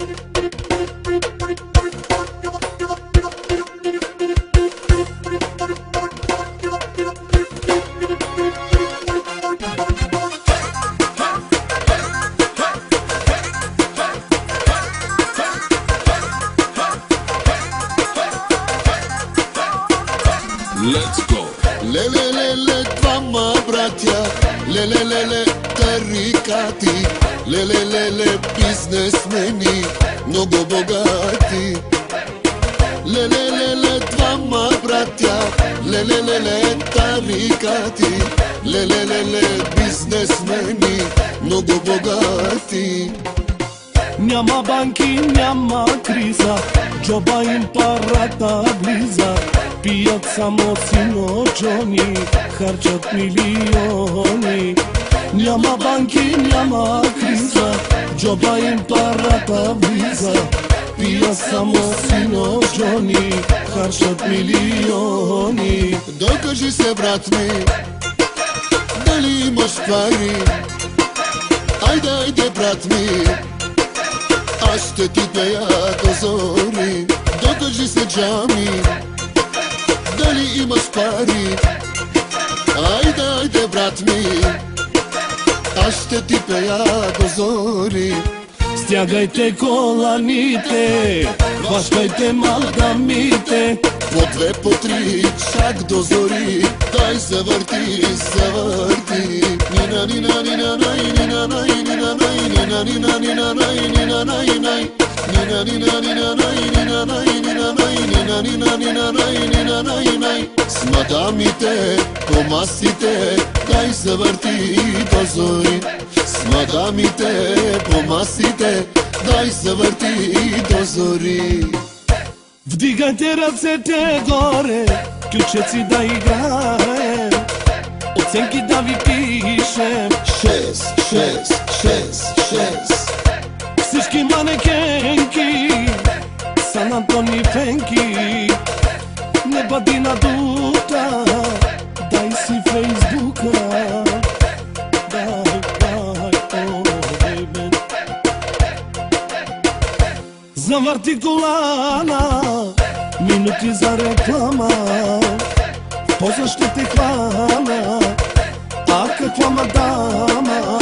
Let's go! Леле, двама братя, леле, тарикати, леле, бизнесмени, много богати. Леле, двама братя, леле, тарикати, леле, бизнесмени, много богати. Няма банки, няма криза, джоба им парата влиза. Пият само сино Джони, харчат милиони. Няма банки, няма криза, джоба им парата влиза. Пият само сино Джони, харчат милиони. Докажи се, брат ми, дали имаш пари. Айде, брат ми, аз ще ти пея до зори. Докажи се, Джами, дали имаш пари. Айде, брат ми, аз ще ти пея до зори. Стягайте коланите, хващайте малгамите. По две, по три, чак до зори. Дай се върти, се върти. Нина, нина, нина, най, нина, най, нина, най, нина, нина, нина, най, нина, най, най. Нина, нина, нина, най, нина, най, нина, най, нина, нина, нина, най, нина, най, най. С мадамите, по масите, дай се върти до зори. С мадамите, по масите, дай се върти до зори. Вдигайте ръцете горе, ключеци да играем, оценки да ви пишем. 6. Всички манекенки са на Тони Фенки. Не бъди надута, дай си Фейсбука. Дай, бейбе. Завърти колана, минути за реклама. После ще те хвана, а каква мадама.